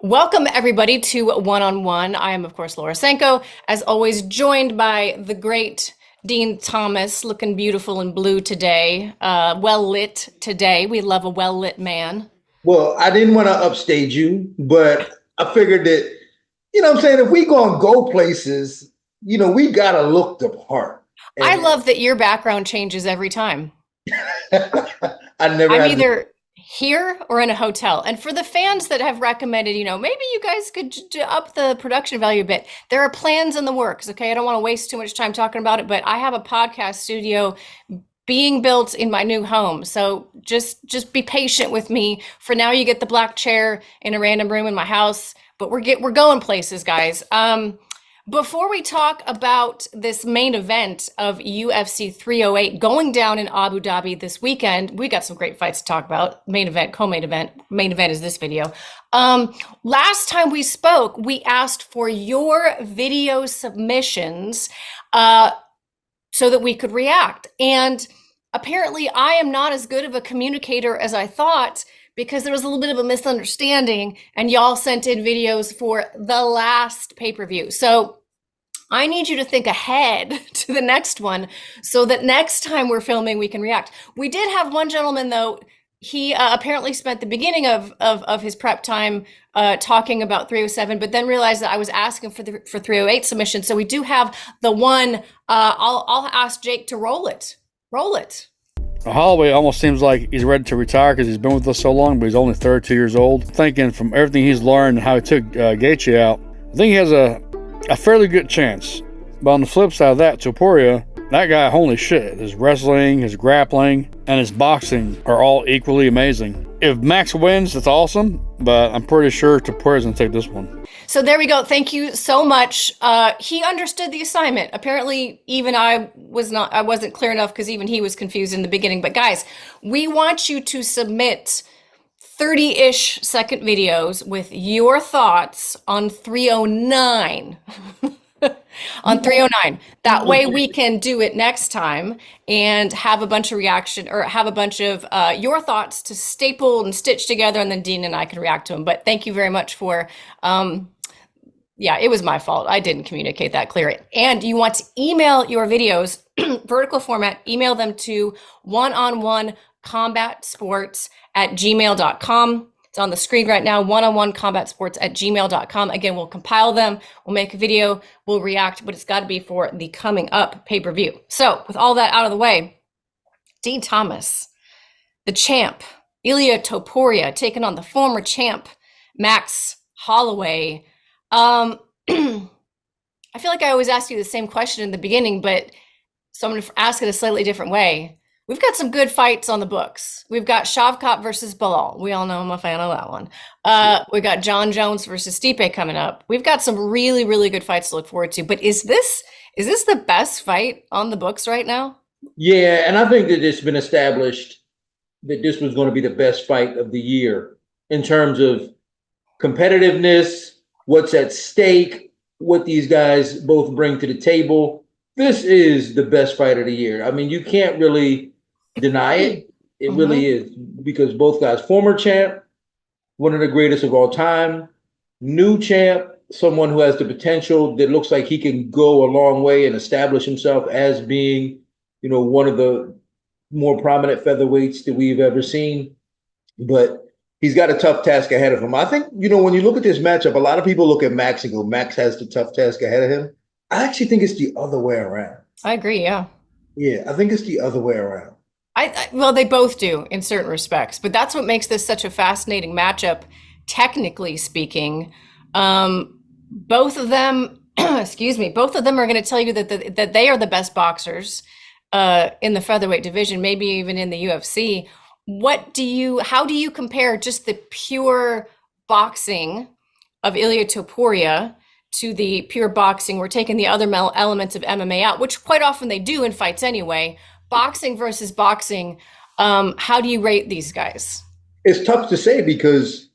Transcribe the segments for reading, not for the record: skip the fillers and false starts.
Welcome, everybody, to One on One. I am, of course, Laura Sanko, as always, joined by the great Dean Thomas, looking beautiful in blue today, well lit today. We love a well lit man. Well, I didn't want to upstage you, but I figured that, what I'm saying, if we gonna go places, we gotta look the part. I And love that your background changes every time. I never I'm had to, either here or in a hotel. And for the fans that have recommended, maybe you guys could up the production value a bit. There are plans in the works. Okay. I don't want to waste too much time talking about it, but I have a podcast studio being built in my new home. So just be patient with me. For now, you get the black chair in a random room in my house, but we're going places, guys. Before we talk about this main event of UFC 308 going down in Abu Dhabi this weekend, we got some great fights to talk about. Main event, co-main event. Main event is this video. Last time we spoke, we asked for your video submissions so that we could react. And apparently I am not as good of a communicator as I thought, because there was a little bit of a misunderstanding and y'all sent in videos for the last pay-per-view. So I need you to think ahead to the next one so that next time we're filming, we can react. We did have one gentleman, though. He apparently spent the beginning of his prep time talking about 307, but then realized that I was asking for 308 submission. So we do have the one. I'll ask Jake to roll it. Roll it. Holloway almost seems like he's ready to retire because he's been with us so long, but he's only 32 years old. Thinking from everything he's learned and how he took Gaethje out, I think he has a fairly good chance. But on the flip side of that, Topuria, that guy, holy shit, his wrestling, his grappling, and his boxing are all equally amazing. If Max wins, that's awesome, but I'm pretty sure Topuria's going to take this one. So there we go. Thank you so much. He understood the assignment. Apparently, even I wasn't clear enough because even he was confused in the beginning. But guys, we want you to submit 30-ish second videos with your thoughts on 309. On 309. That way we can do it next time and have a bunch of reaction, or have a bunch of your thoughts to staple and stitch together, and then Dean and I can react to them. But thank you very much for, yeah, it was my fault. I didn't communicate that clear. And you want to email your videos, vertical format, email them to oneononecombatsports@gmail.com. It's on the screen right now, oneononecombatsports@gmail.com. Again, we'll compile them, we'll make a video, we'll react, but it's got to be for the coming up pay-per-view. So with all that out of the way, Dean Thomas, the champ, Ilia Topuria, taking on the former champ, Max Holloway. I feel like I always ask you the same question in the beginning, but so I'm going to ask it a slightly different way. We've got some good fights on the books. We've got Shavkat versus Bilal. We all know I'm a fan of that one. We got John Jones versus Stipe coming up. We've got some really, really good fights to look forward to. But is this the best fight on the books right now? yeah, and I think that it's been established that this was going to be the best fight of the year in terms of competitiveness, what's at stake, what these guys both bring to the table. This is the best fight of the year. I mean, you can't really deny it. It really is, because both guys, former champ, one of the greatest of all time, new champ, someone who has the potential that looks like he can go a long way and establish himself as being, one of the more prominent featherweights that we've ever seen. But he's got a tough task ahead of him. I think, when you look at this matchup, a lot of people look at Max and go, Max has the tough task ahead of him. I actually think it's the other way around. I agree, yeah. Yeah, I think it's the other way around. Well, they both do in certain respects, but that's what makes this such a fascinating matchup, technically speaking. Both of them, excuse me, both of them are going to tell you that they are the best boxers in the featherweight division, maybe even in the UFC. How do you compare just the pure boxing of Ilia Topuria to the pure boxing? We're taking the other elements of MMA out, which quite often they do in fights anyway. Boxing versus boxing, how do you rate these guys? It's tough to say, because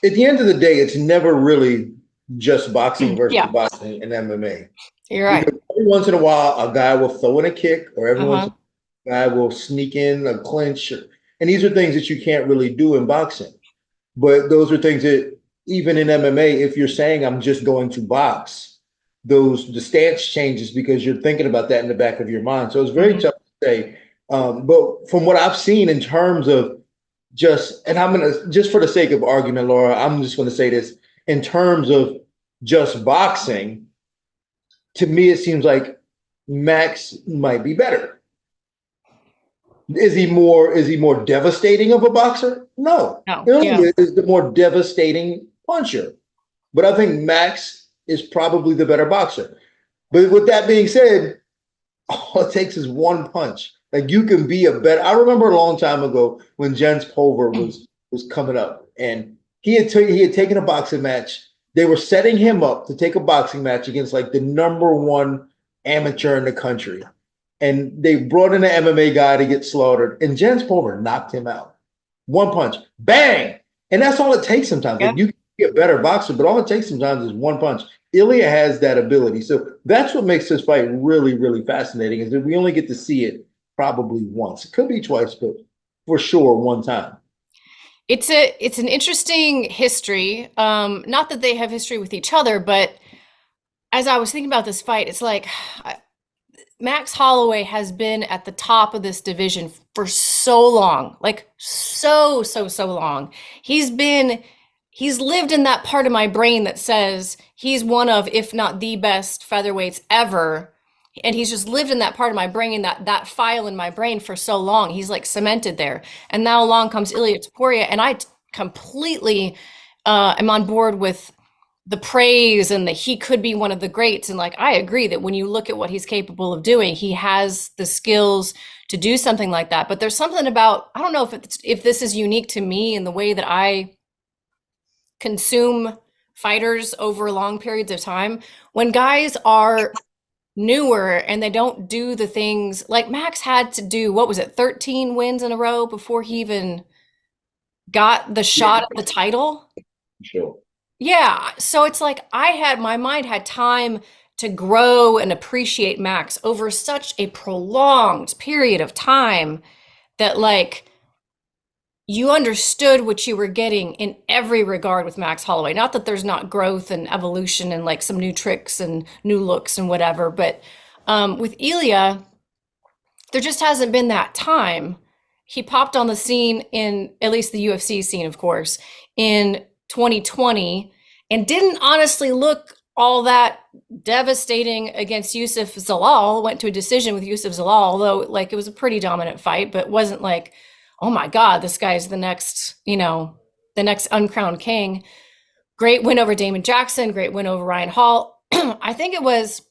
at the end of the day, it's never really just boxing versus boxing in MMA. You're right. Because every once in a while, a guy will throw in a kick, or every once in a while, a guy will sneak in a clinch. And these are things that you can't really do in boxing. But those are things that even in MMA, if you're saying I'm just going to box, the stance changes because you're thinking about that in the back of your mind. So it's very tough to say. But from what I've seen in terms of and I'm gonna, just for the sake of argument, Laura, I'm just gonna say this in terms of just boxing. To me, it seems like Max might be better. Is he more devastating of a boxer? No. No. Ilya is the more devastating puncher. But I think Max is probably the better boxer. But with that being said, all it takes is one punch. Like, you can be a better. I remember a long time ago when Jens Pulver was coming up, and he had taken a boxing match. They were setting him up to take a boxing match against like the #1 amateur in the country. And they brought in an MMA guy to get slaughtered, and Jens Pulver knocked him out. One punch, bang! And that's all it takes sometimes. Like, you can be a better boxer, but all it takes sometimes is one punch. Ilia has that ability. So that's what makes this fight really, really fascinating, is that we only get to see it probably once. It could be twice, but for sure one time. It's an interesting history. Not that they have history with each other, but as I was thinking about this fight, it's like Max Holloway has been at the top of this division for so long, like so long. He's lived in that part of my brain that says he's one of, if not the best featherweights ever. And he's just lived in that part of my brain, that file in my brain for so long. He's like cemented there. And now along comes Ilia Topuria, and I completely am on board with the praise and that he could be one of the greats. And like, I agree that when you look at what he's capable of doing, he has the skills to do something like that. But there's something about, I don't know if this is unique to me in the way that I consume fighters over long periods of time. When guys are newer and they don't do the things like Max had to do, what was it, 13 wins in a row before he even got the shot at the title? Sure. Yeah. So it's like my mind had time to grow and appreciate Max over such a prolonged period of time that like you understood what you were getting in every regard with Max Holloway. Not that there's not growth and evolution and like some new tricks and new looks and whatever, but with Ilia, there just hasn't been that time. He popped on the scene in, at least the UFC scene, of course, in 2020, and didn't honestly look all that devastating against Yusuf Zalal. Went to a decision with Yusuf Zalal, although like it was a pretty dominant fight, but wasn't like, oh my God, this guy's the next, the next uncrowned king. Great win over Damon Jackson, great win over Ryan Hall. I think it was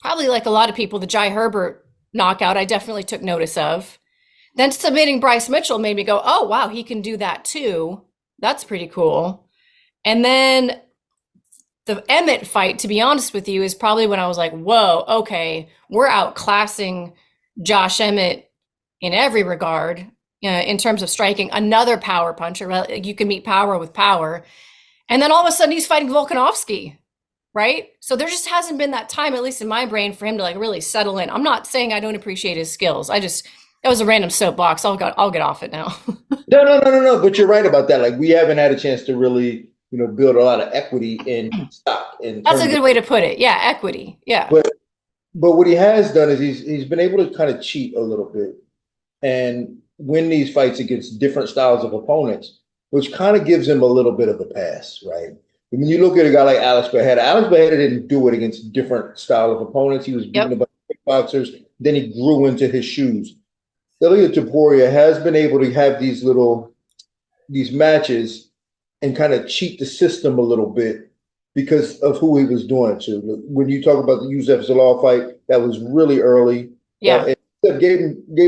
probably, like a lot of people, the Jai Herbert knockout I definitely took notice of. Then submitting Bryce Mitchell made me go, oh wow, he can do that too. That's pretty cool. And then the Emmett fight, to be honest with you, is probably when I was like, whoa, okay, we're outclassing Josh Emmett in every regard, in terms of striking. Another power puncher. Well, you can meet power with power. And then all of a sudden he's fighting Volkanovski, right? So there just hasn't been that time, at least in my brain, for him to like really settle in. I'm not saying I don't appreciate his skills. That was a random soapbox. I'll get off it now. No. But you're right about that. Like, we haven't had a chance to really, build a lot of equity in stock. That's a good way to put it. Yeah, equity. Yeah. But what he has done is he's been able to kind of cheat a little bit and win these fights against different styles of opponents, which kind of gives him a little bit of a pass, right? When you look at a guy like Alex Bejeda didn't do it against different style of opponents. He was beating a bunch of kickboxers. Then he grew into his shoes. Ilia Topuria has been able to have these matches and kind of cheat the system a little bit because of who he was doing it to. When you talk about the Yusuf Zalal fight, that was really early. Yeah. It gave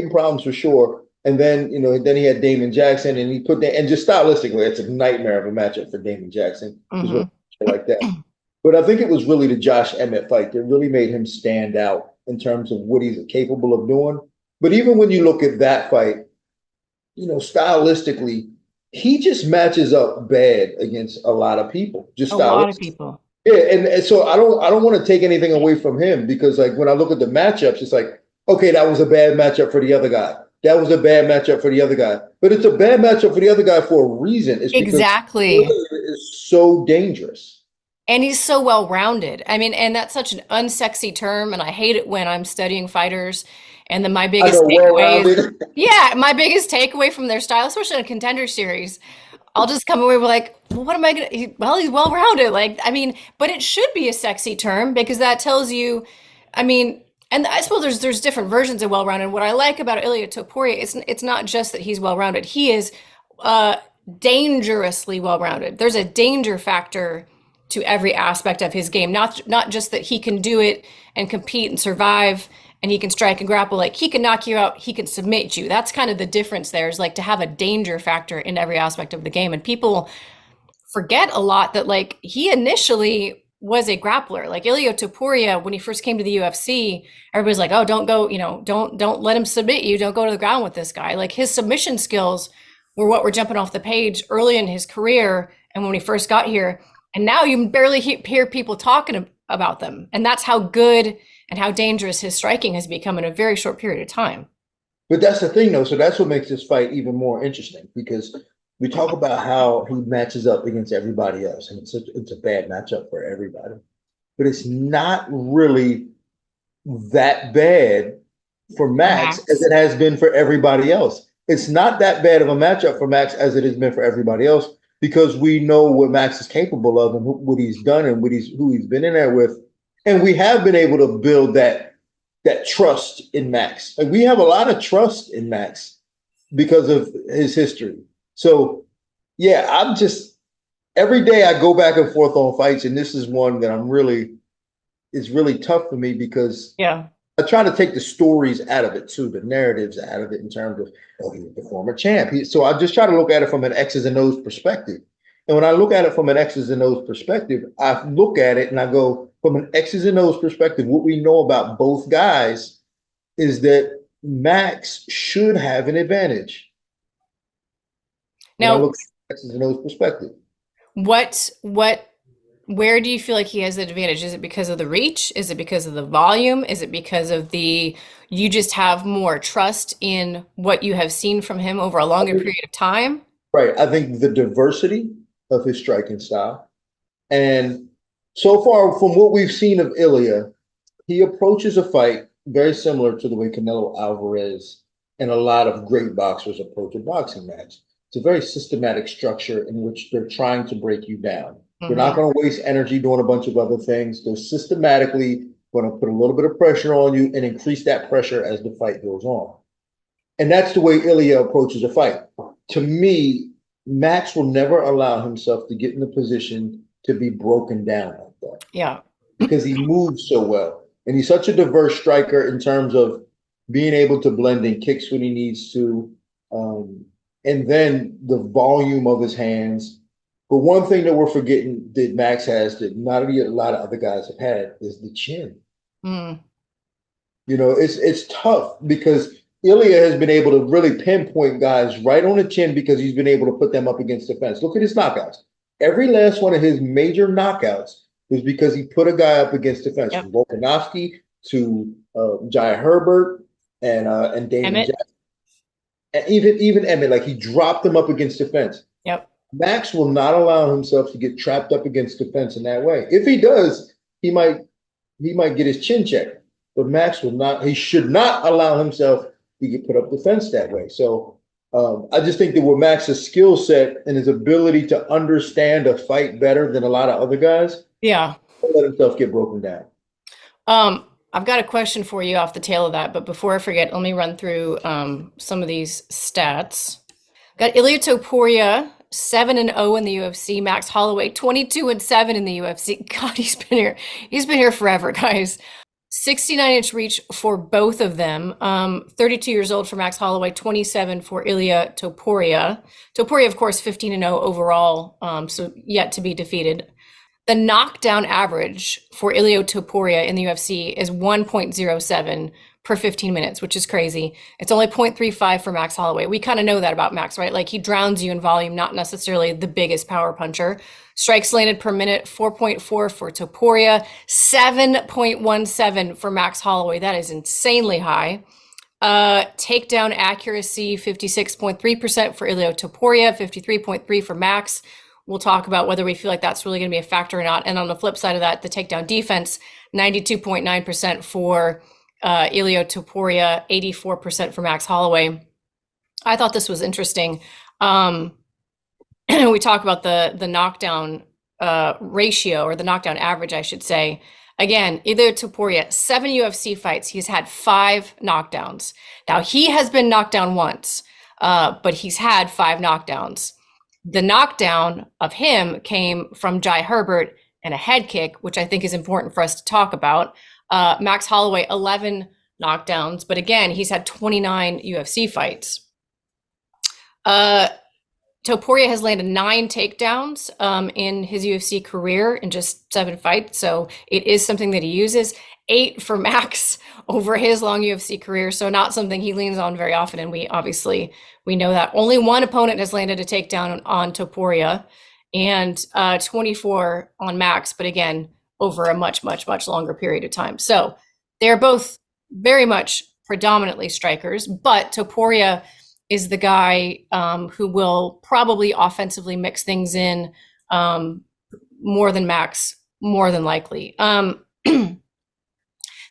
him problems for sure. And then, then he had Damon Jackson, and he put that, and just stylistically, it's a nightmare of a matchup for Damon Jackson. Like that. But I think it was really the Josh Emmett fight that really made him stand out in terms of what he's capable of doing. But even when you look at that fight, stylistically, he just matches up bad against a lot of people. Just a lot of people. Yeah, and so I don't want to take anything away from him, because like when I look at the matchups, it's like, okay, that was a bad matchup for the other guy. that was a bad matchup for the other guy. But it's a bad matchup for the other guy for a reason. It's because Exactly. Ilya is so dangerous. And he's so well-rounded. I mean, and that's such an unsexy term, and I hate it when I'm studying fighters. And then my I biggest know, takeaway is, well-rounded. yeah, my biggest takeaway from their style, especially in a contender series, I'll just come away with like, well, what am I gonna? Well, he's well-rounded. Like, I mean, but it should be a sexy term because that tells you, I mean, and I suppose there's different versions of well-rounded. What I like about Ilia Topuria, it's not just that he's well-rounded. He is uh, dangerously well-rounded. There's a danger factor to every aspect of his game. Not just that he can do it and compete and survive and he can strike and grapple. Like he can knock you out, he can submit you. That's kind of the difference there, is like to have a danger factor in every aspect of the game. And people forget a lot that like he initially was a grappler. Like Ilia Topuria, when he first came to the UFC, everybody's like, oh, don't go, don't let him submit you. Don't go to the ground with this guy. Like his submission skills were what were jumping off the page early in his career and when he first got here. And now you barely hear people talking about them. And that's how good and how dangerous his striking has become in a very short period of time. But that's the thing, though. So that's what makes this fight even more interesting, because we talk about how he matches up against everybody else, and it's a bad matchup for everybody. But it's not really that bad for Max as it has been for everybody else. It's not that bad of a matchup for Max as it has been for everybody else, because we know what Max is capable of and what he's done and who he's been in there with. And we have been able to build that trust in Max. Like we have a lot of trust in Max because of his history. So yeah, I'm just, every day I go back and forth on fights, and this is one that it's really tough for me because Yeah. I try to take the stories out of it too, the narratives out of it in terms of, oh, he's the former champ. So I just try to look at it from an X's and O's perspective. And when I look at it from an X's and O's perspective, I look at it and I go, from an X's and O's perspective, what we know about both guys is that Max should have an advantage. When I Now, look at X's and O's perspective. where do you feel like he has the advantage? Is it because of the reach? Is it because of the volume? Is it because of you just have more trust in what you have seen from him over a longer period of time? Right. I think the diversity of his striking style. And so far, from what we've seen of Ilia, he approaches a fight very similar to the way Canelo Alvarez and a lot of great boxers approach a boxing match. It's a very systematic structure in which they're trying to break you down. They're not going to waste energy doing a bunch of other things. They're systematically going to put a little bit of pressure on you and increase that pressure as the fight goes on. And that's the way Ilia approaches a fight. To me, Max will never allow himself to get in the position to be broken down like that. Yeah. Because he moves so well. And he's such a diverse striker in terms of being able to blend in kicks when he needs to. And then the volume of his hands. But one thing that we're forgetting that Max has that not a lot of other guys have had is the chin. Mm. It's tough because Ilia has been able to really pinpoint guys right on the chin because he's been able to put them up against the fence. Look at his knockouts. Every last one of his major knockouts was because he put a guy up against the fence. Yep. From Volkanovski to Jai Herbert and Damon Jackson. And even Emmett, like he dropped them up against the fence. Yep. Max will not allow himself to get trapped up against the fence in that way. If he does, he might get his chin checked. But Max will not. He should not allow himself to get put up the fence that way. So I just think that with Max's skill set and his ability to understand a fight better than a lot of other guys, Yeah. he'll let himself get broken down. I've got a question for you off the tail of that, but before I forget, let me run through some of these stats. Got Ilia Topuria 7-0 in the UFC. Max Holloway 22-7 in the UFC. God, he's been here. He's been here forever, guys. 69-inch reach for both of them. 32 years old for Max Holloway, 27 for Ilia Topuria. Topuria, of course, 15-0 overall, so yet to be defeated. The knockdown average for Ilia Topuria in the UFC is 1.07 per 15 minutes, which is crazy. It's only 0.35 for Max Holloway. We kind of know that about Max, right? Like he drowns you in volume, not necessarily the biggest power puncher. Strikes landed per minute, 4.4 for Topuria, 7.17 for Max Holloway. That is insanely high. Takedown accuracy, 56.3% for Ilia Topuria, 53.3 for Max. We'll talk about whether we feel like that's really going to be a factor or not. And on the flip side of that, the takedown defense, 92.9% for Ilia Topuria, 84% for Max Holloway. I thought this was interesting. We talk about the knockdown ratio, or the knockdown average, I should say. Again, Ilia Topuria, 7 UFC fights. He's had 5 knockdowns. Now, he has been knocked down once, but he's had 5 knockdowns. The knockdown of him came from Jai Herbert and a head kick, which I think is important for us to talk about. Max Holloway, 11 knockdowns, but again, he's had 29 UFC fights. Topuria has landed 9 takedowns in his UFC career in just 7 fights, so it is something that he uses. 8 for Max over his long UFC career, so not something he leans on very often, and we know that. Only 1 opponent has landed a takedown on Topuria, and 24 on Max, but again, over a much longer period of time. So they're both very much predominantly strikers, but Topuria is the guy who will probably offensively mix things in more than Max, more than likely. I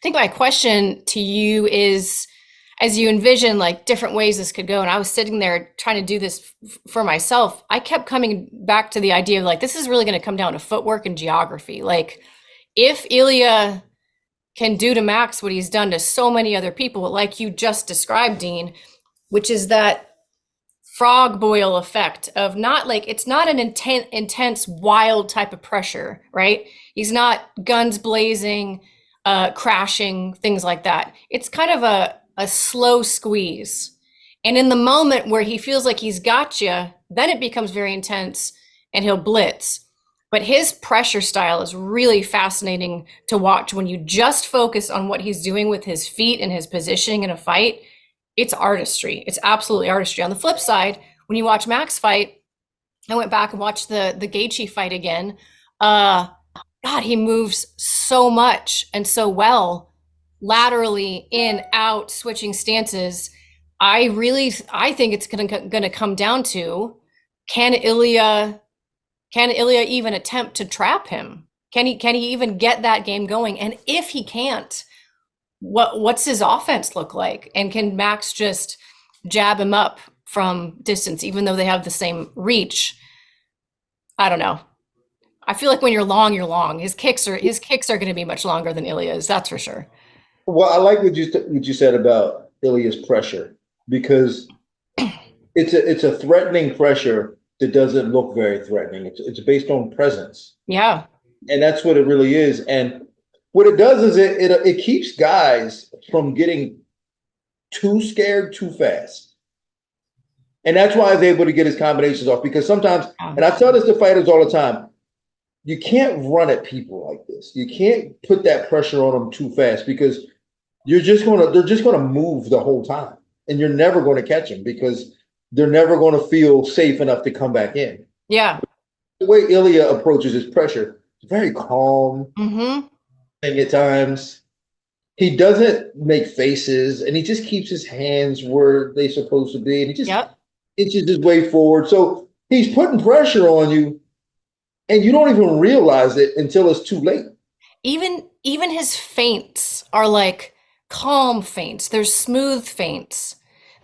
think my question to you is, as you envision like different ways this could go, and I was sitting there trying to do this for myself, I kept coming back to the idea of like, this is really going to come down to footwork and geography. Like, if Ilia can do to Max what he's done to so many other people, like you just described, Dean, which is that frog boil effect of not like, it's not an intense, wild type of pressure, right? He's not guns blazing, crashing, things like that. It's kind of a slow squeeze. And in the moment where he feels like he's got you, then it becomes very intense and he'll blitz. But his pressure style is really fascinating to watch when you just focus on what he's doing with his feet and his positioning in a fight. It's artistry. It's absolutely artistry. On the flip side, when you watch Max fight, I went back and watched the Gaethje fight again. God, he moves so much and so well, laterally, in, out, switching stances. I think it's gonna come down to, can Ilia even attempt to trap him? Can he even get that game going? And if he can't, what's his offense look like? And can Max just jab him up from distance, even though they have the same reach? I don't know. I feel like when you're long, you're long. His kicks are going to be much longer than Ilia's, that's for sure. Well, I like what you said about Ilia's pressure, because it's a threatening pressure that doesn't look very threatening. It's based on presence. Yeah. And that's what it really is. And what it does is it keeps guys from getting too scared too fast. And that's why he's able to get his combinations off, because sometimes, and I tell this to fighters all the time, you can't run at people like this. You can't put that pressure on them too fast, because they're just gonna move the whole time, and you're never going to catch them because they're never going to feel safe enough to come back in. Yeah. The way Ilia approaches his pressure, it's very calm. Mm-hmm. And at times, he doesn't make faces, and he just keeps his hands where they're supposed to be, and he just inches his way forward. So he's putting pressure on you, and you don't even realize it until it's too late. Even his feints are like calm feints. They're smooth feints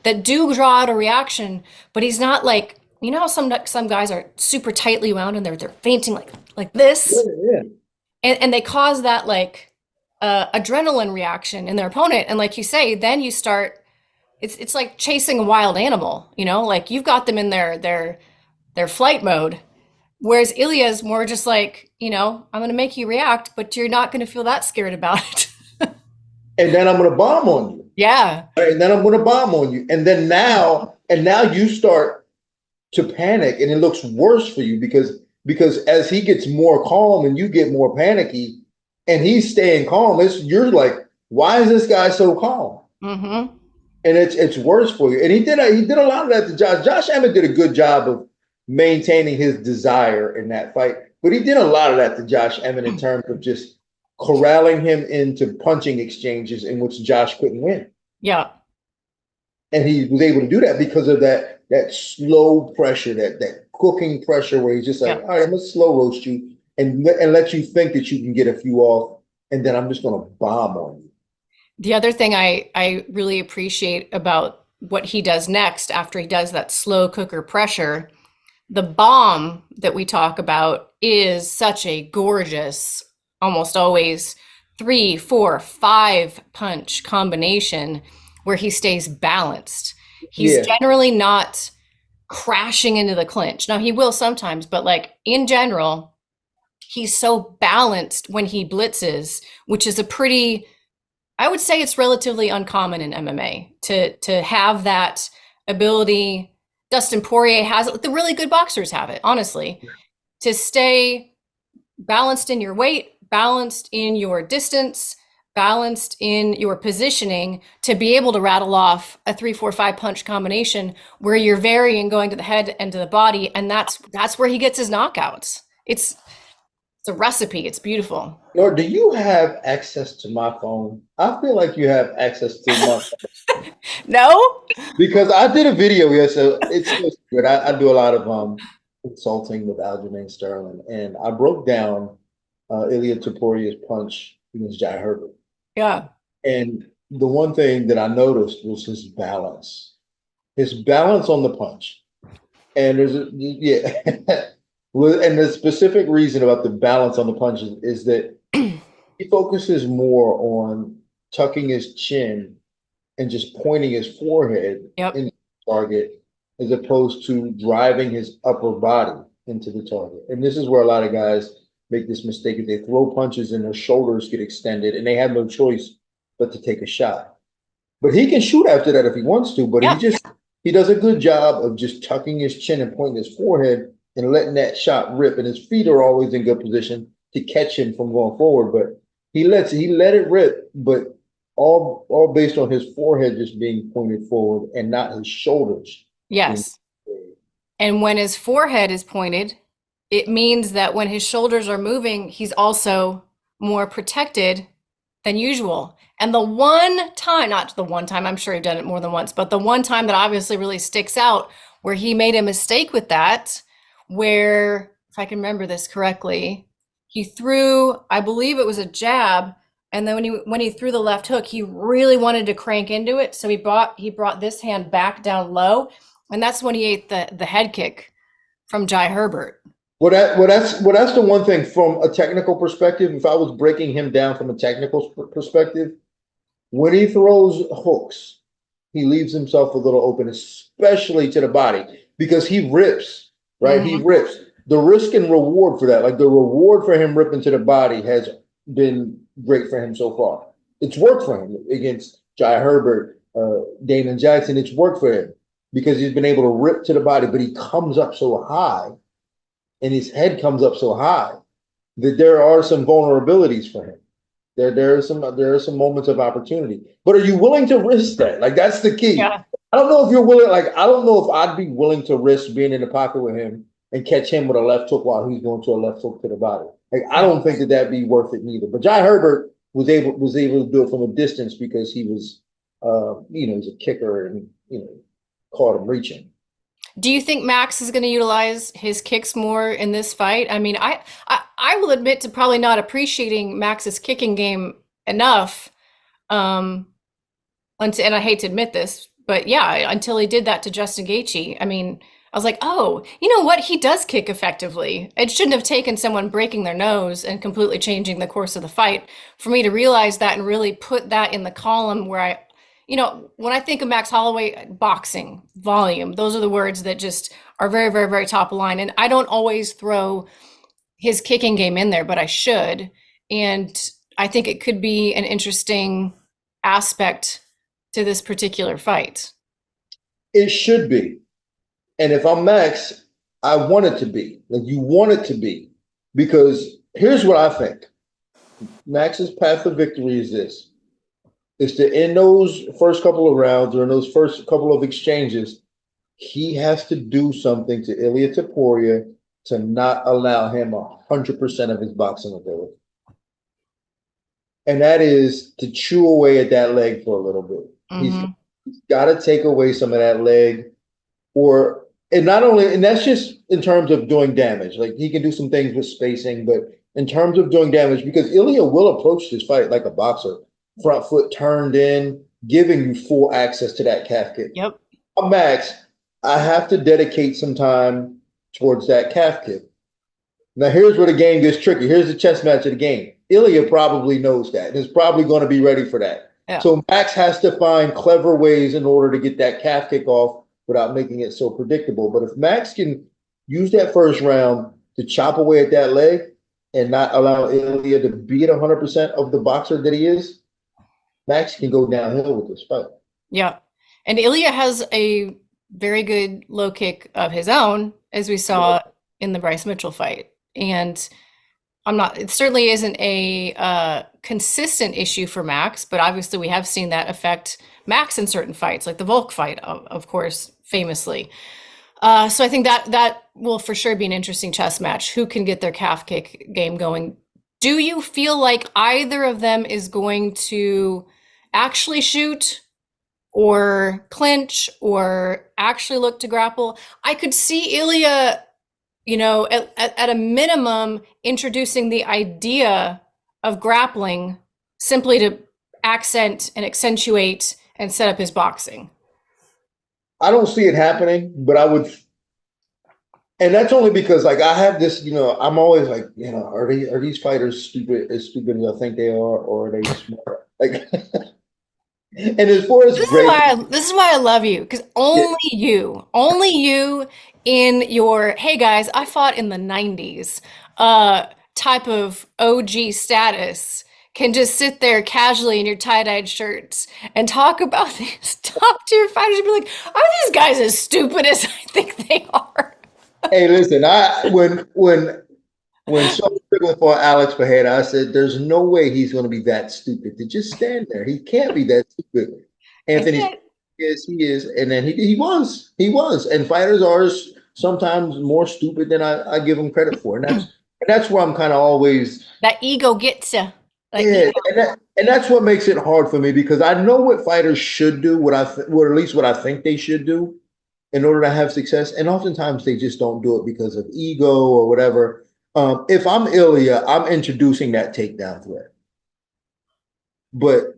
that do draw out a reaction, but he's not like, you know how some guys are super tightly wound and they're feinting like this, Yeah. and they cause that like adrenaline reaction in their opponent, and like you say, then you start. It's like chasing a wild animal, you know, like you've got them in their flight mode. Whereas Ilia's more just like, you know, I'm going to make you react, but you're not going to feel that scared about it. And then I'm going to bomb on you. Yeah. And then I'm going to bomb on you. And then now you start to panic, and it looks worse for you because as he gets more calm and you get more panicky and he's staying calm, you're like, why is this guy so calm? Mm-hmm. And it's worse for you. And he did a lot of that to Josh. Josh Emmett did a good job of maintaining his desire in that fight, but he did a lot of that to Josh Emmett in terms of just corralling him into punching exchanges in which Josh couldn't win. Yeah. And he was able to do that because of that slow pressure, that cooking pressure where he's just like, Yeah. all right, I'm gonna slow roast you and let you think that you can get a few off, and then I'm just gonna bomb on you. The other thing I really appreciate about what he does next after he does that slow cooker pressure, the bomb that we talk about is such a gorgeous, almost always 3, 4, 5 punch combination where he stays balanced. He's Yeah, generally not crashing into the clinch. Now he will sometimes, but like in general, he's so balanced when he blitzes, which is a pretty, I would say it's relatively uncommon in MMA to have that ability. Dustin Poirier has it. The really good boxers have it, honestly, to stay balanced in your weight, balanced in your distance, balanced in your positioning to be able to rattle off a 3, 4, 5 punch combination where you're varying going to the head and to the body, and that's where he gets his knockouts. It's a recipe. It's beautiful. Lord, do you have access to my phone? I feel like you have access to my phone No? because I did a video. Yes, it's just good. I do a lot of consulting with Aljamain Sterling, and I broke down Ilia Topuria's punch against Jai Herbert. Yeah. And the one thing that I noticed was his balance on the punch. And yeah, well, and the specific reason about the balance on the punch is that he focuses more on tucking his chin and just pointing his forehead Yep. in the target as opposed to driving his upper body into the target. And this is where a lot of guys make this mistake. They throw punches and their shoulders get extended and they have no choice but to take a shot. But he can shoot after that if he wants to, but Yeah. he does a good job of just tucking his chin and pointing his forehead and letting that shot rip. And his feet are always in good position to catch him from going forward. But he let it rip, but all based on his forehead just being pointed forward and not his shoulders. Yes. And when his forehead is pointed, it means that when his shoulders are moving, he's also more protected than usual. And the one time, not the one time, I'm sure he's done it more than once, but the one time that obviously really sticks out where he made a mistake with that, where, if I can remember this correctly, he threw, I believe it was a jab, and then when he threw the left hook, he really wanted to crank into it, so he brought this hand back down low, and that's when he ate the head kick from Jai Herbert. That's the one thing from a technical perspective. If I was breaking him down from a technical perspective, when he throws hooks, he leaves himself a little open, especially to the body, because he rips, right? Mm-hmm. He rips. The risk and reward for that, like the reward for him ripping to the body has been great for him so far. It's worked for him against Jai Herbert, Damon Jackson. It's worked for him because he's been able to rip to the body, but he comes up so high and his head comes up so high that there are some vulnerabilities for him. There are some moments of opportunity. But are you willing to risk that? Like that's the key. Yeah. I don't know if you're willing, like I don't know if I'd be willing to risk being in the pocket with him and catch him with a left hook while he's going to a left hook to the body. Like I don't think that'd be worth it neither. But Jai Herbert was able to do it from a distance because he was he's a kicker and caught him reaching. Do you think Max is going to utilize his kicks more in this fight? I mean, I will admit to probably not appreciating Max's kicking game enough. And I hate to admit this, but yeah, until he did that to Justin Gaethje, I mean, I was like, oh, you know what? He does kick effectively. It shouldn't have taken someone breaking their nose and completely changing the course of the fight for me to realize that and really put that in the column where when I think of Max Holloway, boxing, volume, those are the words that just are very, very, very top of line. And I don't always throw his kicking game in there, but I should. And I think it could be an interesting aspect to this particular fight. It should be. And if I'm Max, I want it to be. Like you want it to be. Because here's what I think. Max's path to victory is this. Is to in those first couple of rounds or in those first couple of exchanges, he has to do something to Ilia Topuria to not allow him 100% of his boxing ability. And that is to chew away at that leg for a little bit. Mm-hmm. got to take away some of that leg, or and not only, and that's just in terms of doing damage. Like he can do some things with spacing, but in terms of doing damage, because Ilia will approach this fight like a boxer, front foot turned in, giving you full access to that calf kick. Yep. Max, I have to dedicate some time towards that calf kick. Now, here's where the game gets tricky. Here's the chess match of the game. Ilia probably knows that and is probably going to be ready for that. Yeah. So Max has to find clever ways in order to get that calf kick off without making it so predictable. But if Max can use that first round to chop away at that leg and not allow Ilia to be at 100% of the boxer that he is, Max can go downhill with this fight. Yeah. And Ilia has a very good low kick of his own, as we saw in the Bryce Mitchell fight. And it certainly isn't a consistent issue for Max, but obviously we have seen that affect Max in certain fights, like the Volk fight, of course, famously. So I think that will for sure be an interesting chess match. Who can get their calf kick game going? Do you feel like either of them is going to actually shoot or clinch or actually look to grapple? I could see Ilia, at a minimum, introducing the idea of grappling simply to accent and accentuate and set up his boxing. I don't see it happening, but I would, and that's only because like I have this, I'm always like, are these fighters as stupid as I think they are, or are they smart? Like, and as far as this is why I love you, because only you in your hey guys, I fought in the 90s type of OG status can just sit there casually in your tie-dyed shirts and talk about these top-tier fighters and be like, are these guys as stupid as I think they are? Hey, listen, when someone fought Alex Pereira, I said, there's no way he's going to be that stupid to just stand there. He can't be that stupid. Anthony, yes, he is. And then he was. And fighters are sometimes more stupid than I give them credit for. And that's where I'm kind of always. That ego gets you. Yeah, and that's what makes it hard for me, because I know what fighters should do, or at least what I think they should do in order to have success. And oftentimes they just don't do it because of ego or whatever. If I'm Ilia, I'm introducing that takedown threat. But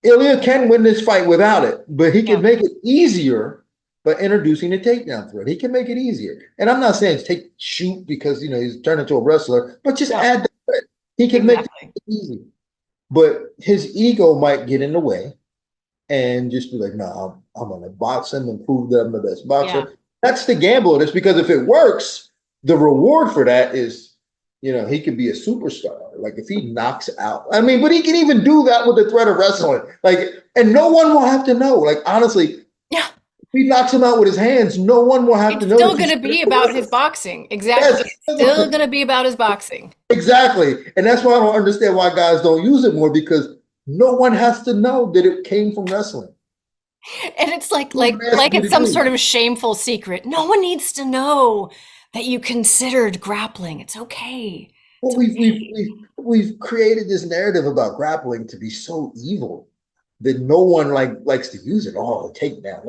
Ilia can win this fight without it, but he can make it easier by introducing the takedown threat. He can make it easier. And I'm not saying shoot because, he's turned into a wrestler, but just add the threat. He can make it easy. But his ego might get in the way and just be like, no, I'm going to box him and prove that I'm the best boxer. Yeah. That's the gamble of this, because if it works, the reward for that is, he could be a superstar. Like if he knocks out, but he can even do that with the threat of wrestling. And no one will have to know. Like, honestly, yeah. If he knocks him out with his hands, no one will have to know. It's still going to be about his boxing. Exactly. Yes. It's still going to be about his boxing. Exactly. And that's why I don't understand why guys don't use it more, because no one has to know that it came from wrestling. And it's like it's some sort of shameful secret. No one needs to know that you considered grappling. It's okay. Well, we've created this narrative about grappling to be so evil that no one likes to use it. Oh, takedown.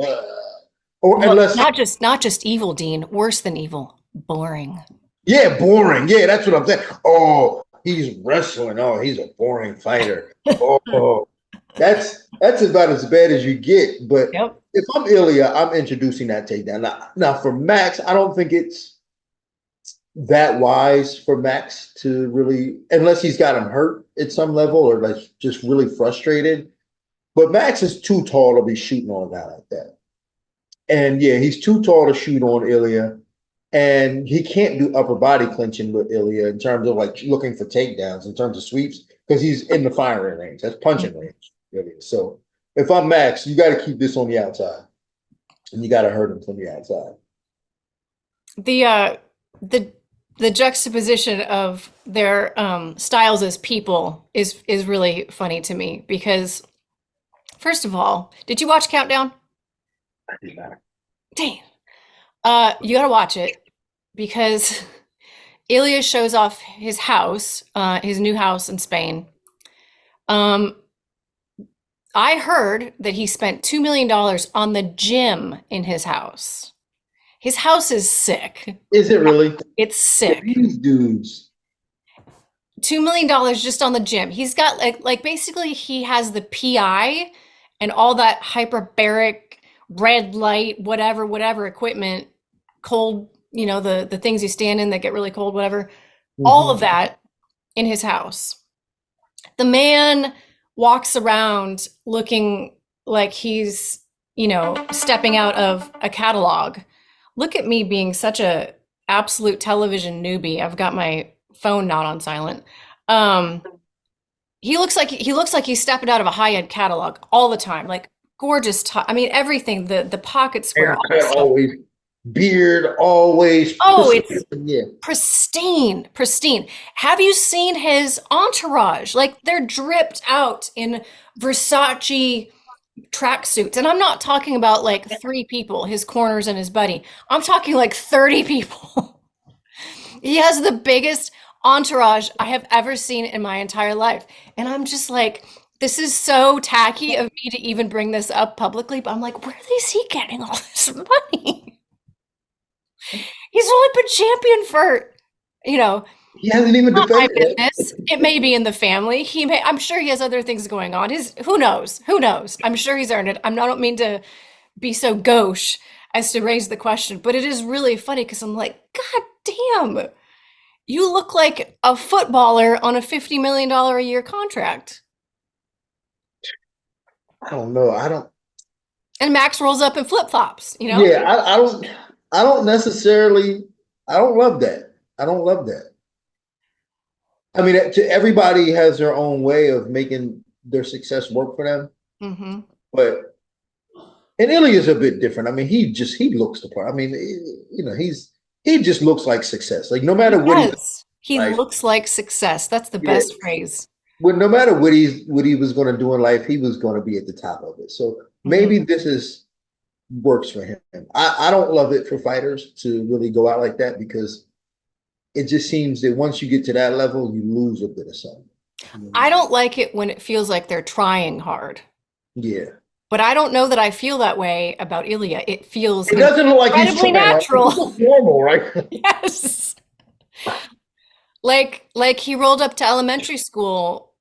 Or unless not just evil, Dean. Worse than evil. Boring. Yeah, boring. Yeah, that's what I'm saying. Oh, he's wrestling. Oh, he's a boring fighter. Oh, that's about as bad as you get. But if I'm Ilia, I'm introducing that takedown. Now for Max, I don't think it's that wise for Max to really, unless he's got him hurt at some level or like just really frustrated. But Max is too tall to be shooting on a guy like that. And yeah, he's too tall to shoot on Ilia. And he can't do upper body clinching with Ilia in terms of like looking for takedowns, in terms of sweeps, because he's in the firing range. That's punching range, Ilia. So if I'm Max, you got to keep this on the outside, and you got to hurt him from the outside. The juxtaposition of their styles as people is really funny to me, because first of all, did you watch Countdown? I did not. Dang. You got to watch it, because Ilia shows off his house, his new house in Spain. I heard that he spent $2 million on the gym in his house. His house is sick. Is it really? It's sick. These dudes. $2 million just on the gym. He's got like basically he has the PI and all that hyperbaric red light, whatever equipment, cold, the things you stand in that get really cold, whatever, all of that in his house. The man walks around looking like he's, stepping out of a catalog. Look at me being such a absolute television newbie. I've got my phone not on silent. He looks like he's stepping out of a high-end catalog all the time. Like gorgeous I mean everything, the pocket square, all that Haircut stuff. always, beard always. Oh, it's Yeah. pristine. Have you seen his entourage? Like they're dripped out in Versace tracksuits. And I'm not talking about like 3 people, his corners and his buddy. I'm talking like 30 people. He has the biggest entourage I have ever seen in my entire life. And I'm just like, this is so tacky of me to even bring this up publicly, but I'm like, where is he getting all this money? He's only been champion for, He hasn't even not my defended it. business. It may be in the family. I'm sure he has other things going on. Who knows? Who knows? I'm sure he's earned it. I don't mean to be so gauche as to raise the question, but it is really funny because I'm like, God damn, you look like a footballer on a $50 million a year contract. I don't know. And Max rolls up in flip-flops, Yeah, I don't necessarily, I don't love that. I don't love that. I mean, everybody has their own way of making their success work for them. Mm-hmm. But, and Ilia is a bit different. I mean, he looks the part. I mean, he just looks like success. Like no matter what he looks like success. That's the best phrase. Well, no matter what he was going to do in life, he was going to be at the top of it. So maybe this works for him. I don't love it for fighters to really go out like that because it just seems that once you get to that level, you lose a bit of something. I don't like it when it feels like they're trying hard. Yeah. But I don't know that I feel that way about Ilia. It doesn't look like he's incredibly natural. It's normal, right? Yes. Like he rolled up to elementary school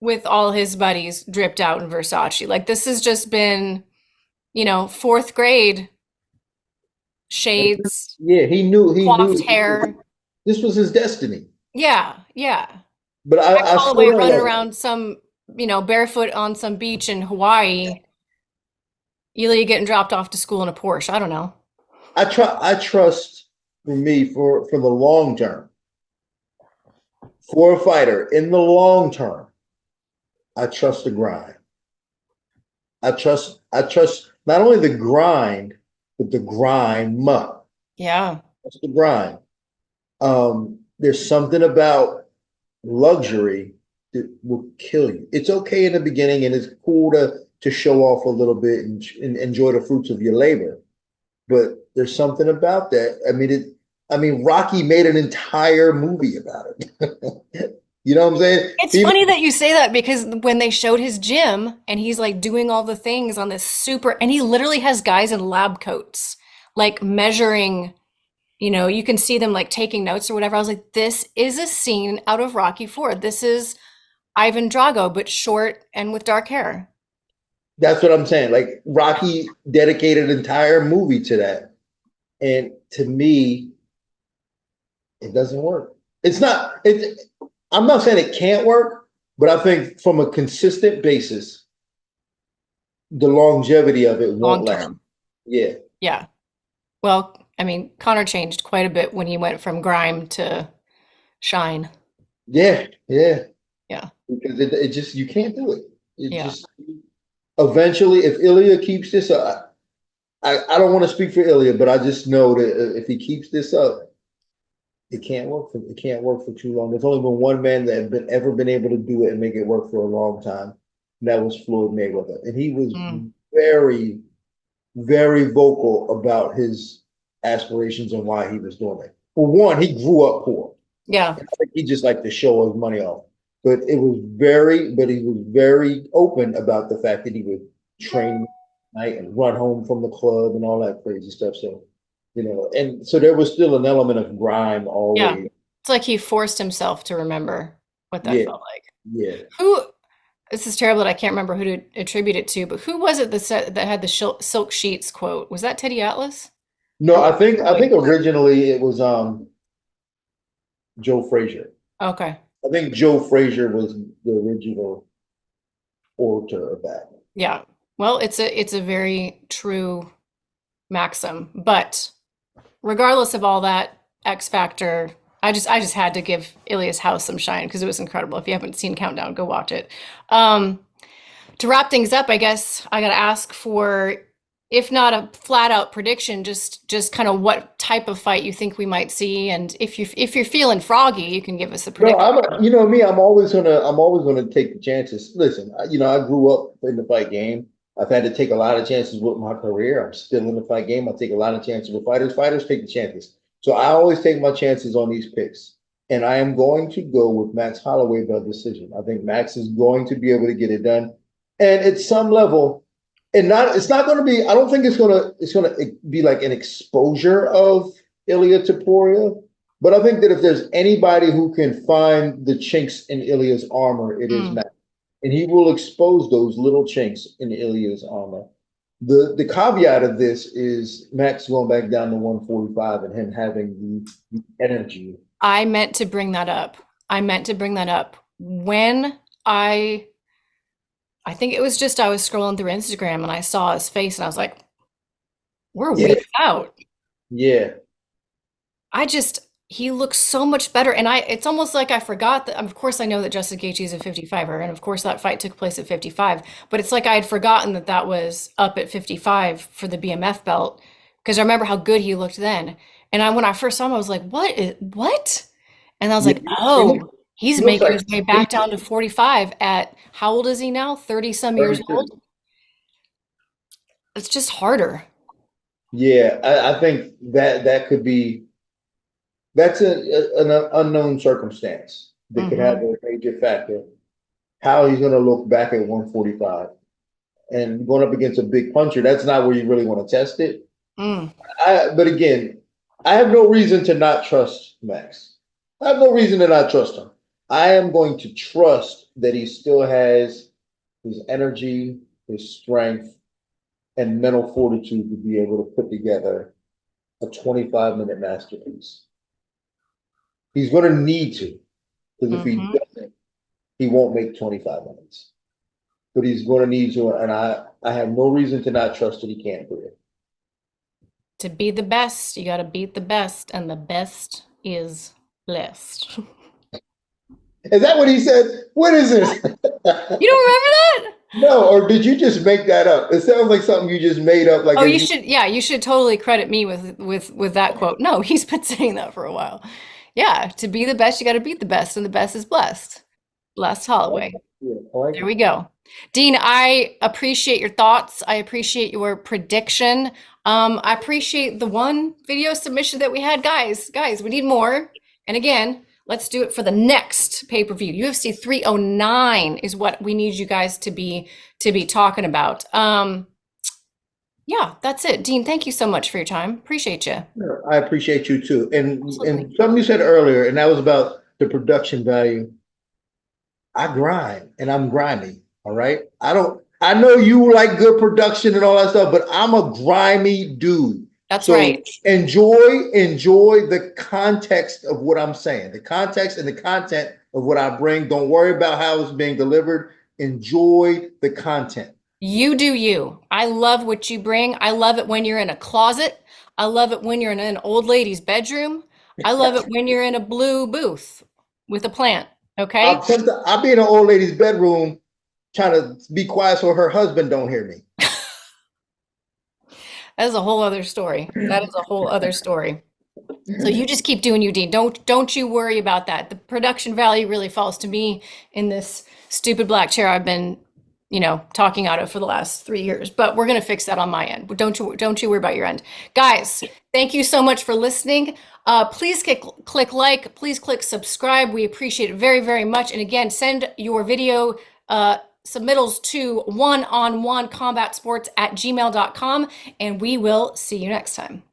with all his buddies dripped out in Versace. Like this has just been, 4th grade shades. Yeah, he knew coiffed hair. This was his destiny. Yeah. But Max Holloway running around some, barefoot on some beach in Hawaii. Ilia getting dropped off to school in a Porsche. I don't know. I trust for me for the long term. For a fighter in the long term, I trust the grind. I trust not only the grind, but the grind. Yeah. That's the grind. There's something about luxury that will kill you. It's okay in the beginning and it's cool to show off a little bit and enjoy the fruits of your labor. But there's something about that. I mean, Rocky made an entire movie about it. You know what I'm saying? It's funny that you say that because when they showed his gym and he's like doing all the things on this and he literally has guys in lab coats, like measuring, you can see them like taking notes or whatever. I was like, this is a scene out of Rocky IV. This is Ivan Drago, but short and with dark hair. That's what I'm saying. Like Rocky dedicated an entire movie to that. And to me, it doesn't work. I'm not saying it can't work, but I think from a consistent basis, the longevity of it won't last. Yeah. Yeah. Well, I mean, Connor changed quite a bit when he went from grime to shine. Yeah. Because it just, you can't do it. Just eventually, if Ilia keeps this up, I don't want to speak for Ilia, but I just know that if he keeps this up, it can't work for too long. There's only been one man that ever been able to do it and make it work for a long time. And that was Floyd Mayweather. And he was very, very vocal about his aspirations and why he was doing it. For one, he grew up poor. Yeah. I think he just liked to show his money off. but he was very open about the fact that he would train at night and run home from the club and all that crazy stuff. So, and so there was still an element of grime Yeah. always. It's like he forced himself to remember what that Yeah, felt like. yeah. Who, this is terrible that I can't remember who to attribute it to, but who was it that had the silk sheets quote? Was that Teddy Atlas? No, Or I think originally it was Joe Frazier. okay. I think Joe Frazier was the original orator of that. Yeah. Well, it's a very true maxim, but regardless of all that X Factor, I just had to give Ilia's house some shine because it was incredible. If you haven't seen Countdown, go watch it. To wrap things up, I guess I got to ask for, if not a flat out prediction, just kind of what type of fight you think we might see, and if you're feeling froggy, you can give us a No, prediction. you know me, I'm always gonna take the chances. Listen, I grew up in the fight game. I've had to take a lot of chances with my career. I'm still in the fight game. I take a lot of chances with fighters. Fighters take the chances. So I always take my chances on these picks. And I am going to go with Max Holloway by decision. I think Max is going to be able to get it done. And at some level, it's not going to be, I don't think it's gonna be like an exposure of Ilia Topuria. But I think that if there's anybody who can find the chinks in Ilia's armor, it is Mm. Max. And he will expose those little chinks in Ilia's armor. The caveat of this is Max going back down to 145 and him having the energy. I meant to bring that up. I meant to bring that up when I think it was just I was scrolling through Instagram and I saw his face and I was like, we're Yeah, weeks out. yeah, He looks so much better. And it's almost like I forgot that, of course, I know that Justin Gaethje is a 55er, and of course that fight took place at 55, but it's like I had forgotten that that was up at 55 for the BMF belt, because I remember how good he looked then. And when I first saw him, I was like, what? And I was yeah. like, He looks, oh, he he's looks making like his way back down to 45 at, how old is he now? 30 some years old. 32. It's just harder. Yeah, I think that could be that's an unknown circumstance that could have Hmm. a major factor. How he's going to look back at 145 and going up against a big puncher. That's not where you really want to test it. Mm. But again, I have no reason to not trust Max. I have no reason to not trust him. I am going to trust that he still has his energy, his strength, and mental fortitude to be able to put together a 25-minute masterpiece. He's going to need to, because if he Hmm. doesn't, he won't make 25 minutes. But he's going to need to, and I have no reason to not trust that he can't do it. To be the best, you got to beat the best, and the best is blessed. Is that what he said? What is this? You don't remember that? No, or did you just make that up? It sounds like something you just made up. Like Oh, as you, yeah, you should totally credit me with that quote. No, he's been saying that for a while. Yeah, to be the best, you got to beat the best, and the best is blessed. Blessed Holloway. yeah, I like There we go. Dean, I appreciate your thoughts. I appreciate your prediction. I appreciate the one video submission that we had. Guys, we need more. And again, let's do it for the next pay-per-view. UFC 309 is what we need you guys to be talking about. Yeah, that's it. Dean, thank you so much for your time. Appreciate you. Sure, I appreciate you too. And Absolutely. something you said earlier, and that was about the production value. I grind and I'm grimy. All right. I know you like good production and all that stuff, but I'm a grimy dude. That's So right. enjoy the context of what I'm saying, the context and the content of what I bring. Don't worry about how it's being delivered. Enjoy the content. You do you. I love what you bring. I love it when you're in a closet. I love it when you're in an old lady's bedroom. I love it when you're in a blue booth with a plant. Okay? I'll be in an old lady's bedroom trying to be quiet so her husband don't hear me. That is a whole other story. That is a whole other story. So you just keep doing you, Dean. Don't you worry about that. The production value really falls to me in this stupid black chair I've been you know, talking out of for the last 3 years, but we're going to fix that on my end. Don't you worry about your end. Guys, thank you so much for listening. Please click like, please click subscribe. We appreciate it very, very much. And again, send your video submittals to oneononecombatsports@gmail.com, and we will see you next time.